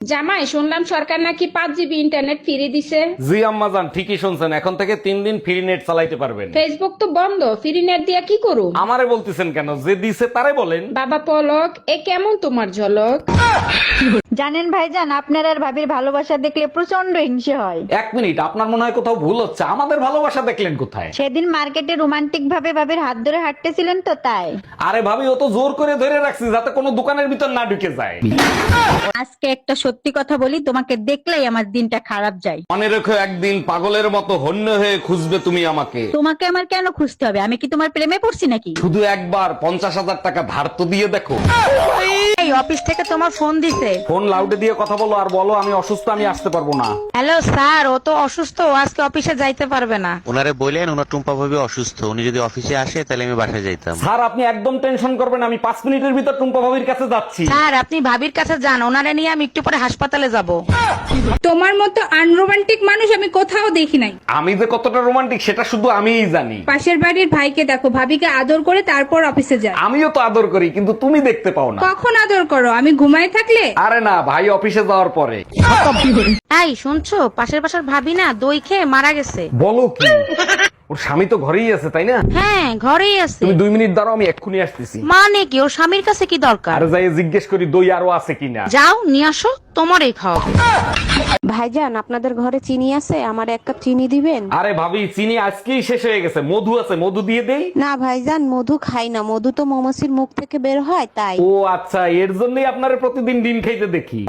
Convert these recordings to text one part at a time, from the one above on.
জামাই, শুনলাম সরকার নাকি 5 GB ইন্টারনেট ফ্রি দিছে। জি আম্মাজান, ঠিকই শুনছেন। এখন থেকে 3 দিন ফ্রি নেট চালাইতে পারবেন। ফেসবুক তো বন্ধ, ফ্রি নেট দিয়া কি করুম? আমারে বলতেছেন কেন? যে দিছে তারে বলেন। বাবা পলক, এ কেমন তোমার ঝলক? জানেন ভাইজান, আপনার আর ভাবির ভালোবাসা দেখলে প্রচন্ড হিংসে হয়। 1 মিনিট, আপনার মনে হয় কোথাও ভুল হচ্ছে। আমাদের ভালোবাসা দেখলেন কোথায়? সেদিন মার্কেটে রোমান্টিক ভাবে ভাবির হাত ধরে হাঁটতেছিলেন তো তাই। আরে ভাবি, ও তো জোর করে ধরে রাখছি যাতে কোনো দোকানের ভিতর না ঢুকে যায়। আজকে একটা সত্যি কথা বলি, তোমাকে দেখলেই আমার দিনটা খারাপ যায়। মনে রেখো, একদিন পাগলের মতো হন্য হয়ে খুঁজবে তুমি আমাকে। তোমাকে আমার কেন খুঁজতে হবে? আমি কি তোমার প্রেমে পড়ছি নাকি? শুধু একবার 50,000 টাকা ধার তো দিয়ে দেখো। এই অফিস থেকে তোমার ফোন দিছে। ফোন লাউডে দিয়ে কথা বলো আর বলো আমি অসুস্থ, আমি আসতে পারবো না। হ্যালো স্যার, ও তো অসুস্থ, ও আজকে অফিসে যাইতে পারবে না। ওনারে বললেন ওনার টুম্পা ভাবি অসুস্থ, উনি যদি অফিসে আসে তাহলে আমি বাসায় যাইতাম। স্যার, আপনি একদম টেনশন করবেন, আমি 5 মিনিটের ভিতর টুম্পা ভাবির কাছে যাচ্ছি। স্যার, আপনি ভাবির কাছে যান, ওনারে নিয়ে আমি একটু পরে হাসপাতালে যাব। তোমার মতো আনরোমান্টিক মানুষ আমি কোথাও দেখি নাই। আমি যে কতটা রোমান্টিক সেটা শুধু আমিই জানি। পাশের বাড়ির ভাইকে দেখো, ভাবিকে আদর করে তারপর অফিসে যায়। আমিও তো আদর করি, কিন্তু তুমি দেখতে পাও না। কখন আদর করো? আমি ঘুমায় থাকলে? আরে না, ভাই অফিসে যাওয়ার পরে। এই শুনছো, পাশের পাশের ভাবি না দই খেয়ে মারা গেছে। বলো কি? ওর স্বামী তো ঘরেই আছে, তাই না? হ্যাঁ, ঘরেই আছে। তুমি 2 মিনিট দাঁড়াও, আমি এক্ষুনি আসতেছি। মানে কি, ওর স্বামীর কাছে কি দরকার? আর যাই জিজ্ঞেস করি দই আরো আছে কিনা। যাও নিয়ে আসো, তোমারই খাওয়াবো। ভাইজান, আপনাদের ঘরে চিনি আছে? আমার 1 কাপ চিনি দিবেন? আরে ভাবি, চিনি আজকেই শেষ হয়ে গেছে। মধু আছে, মধু দিয়ে দেই। না ভাইজান, মধু খাই না। মধু তো মৌমাছির মুখ থেকে বের হয়, তাই। ও আচ্ছা, এর জন্যই আপনারে প্রতিদিন ডিম খাইতে দেখি।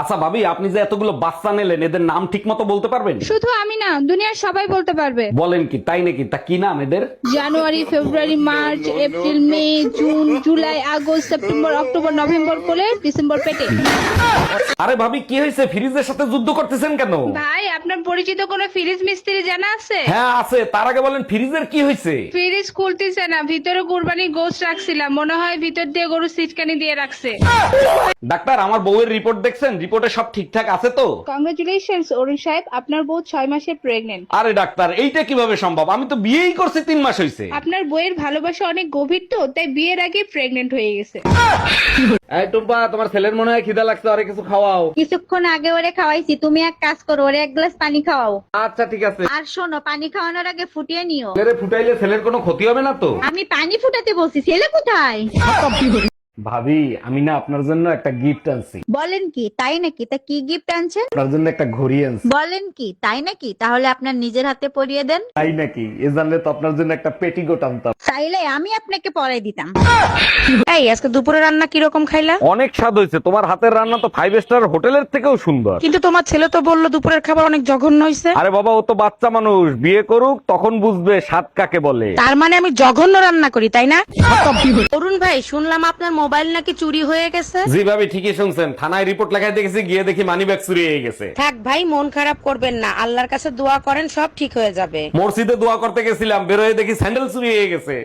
আচ্ছা ভাবি, আপনি যে এতগুলো বাচ্চা নিলেন, এদের নাম ঠিক মতো বলতে পারবেন? শুধু আমি না, দুনিয়ার সবাই বলতে পারবে। বলেন কি, তাই নাকি? তা কি নাম এদের? January, February, March, April, May, June, July, August, September, October, November কোলে, ডিসেম্বর পেটে। আরে ভাবি, কি হয়েছে? ফ্রিজের সাথে যুদ্ধ করতেছেন কেন? ভাই, আপনার পরিচিত কোনো ফ্রিজ মিস্ত্রি জানা আছে? হ্যাঁ আছে, তার আগে বলেন ফ্রিজের কি হয়েছে? ফ্রিজ খুলতেছে না, ভিতরে কুরবানি গোশত রাখছিলাম, মনে হয় ভিতর দিয়ে গরু সিটকানি দিয়ে রাখছে। ডাক্তার, আমার বউয়ের রিপোর্ট দেখছেন? রিপোর্টে সব ঠিকঠাক আছে তো? কংগ্রেচুলেশনস অরুণ সাহেব, আপনার বউ 6 মাসের প্রেগনেন্ট। আরে ডাক্তার, এইটা কিভাবে সম্ভব? আমি তো বিয়েই করছি 3 মাস হয়েছে। আপনার বইয়ের ভালোবাসা অনেক গভীর তো, তাই বিয়ের আগে প্রেগনেন্ট হয়ে গেছে। এই টুম্পা, তোমার ছেলের মনে হয় খিদা লাগছে, আরে কিছু খাওয়াও। কিছুক্ষণ আগে ওরে খাওয়াইছি, তুমি এক কাজ করো, ওরে 1 গ্লাস পানি খাওয়াও। আচ্ছা ঠিক আছে। আর শোনো, পানি খাওয়ানোর আগে ফুটিয়ে নিও। ছেলেরে ফুটাইলে ছেলের কোনো ক্ষতি হবে না তো? আমি পানি ফুটাতে বলছি, ছেলে কোথায়? ভাবি, আমি না আপনার জন্য একটা গিফট আনছি। বলেন কি, তাই নাকি? তা কি গিফট আনছেন? আপনার জন্য একটা ঘড়ি আনছি। বলেন কি, তাই নাকি? তাহলে আপনার নিজের হাতে পরিয়ে দেন। তাই নাকি? এ জানলে তো আপনার জন্য একটা পেটিকোট আনতাম। চাইলে আমি আপনাকে পরাই দিতাম। এই আজকে দুপুরে রান্না কিরকম খাইলা? অনেক স্বাদ হয়েছে। তোমার হাতের রান্না তো 5 স্টার হোটেলের থেকেও সুন্দর। কিন্তু তোমার ছেলে তো বললো দুপুরের খাবার অনেক জঘন্য হয়েছে। আরে বাবা, ও তো বাচ্চা মানুষ, বিয়ে করুক তখন বুঝবে স্বাদ কাকে বলে। তার মানে আমি জঘন্য রান্না করি, তাই না? অরুণ ভাই, শুনলাম আপনার মোবাইল নাকি চুরি হয়ে গেছে। জি ভাবি, ঠিকই শুনছেন। থানায় রিপোর্ট লেখায় দেখেছি, গিয়ে দেখি মানিব্যাগ চুরি হয়ে গেছে। থাক ভাই, মন খারাপ করবেন না, আল্লাহর কাছে দোয়া করেন, সব ঠিক হয়ে যাবে। মসজিদে দোয়া করতে গেছিলাম, বেরোয় দেখি স্যান্ডেল চুরি হয়ে গেছে।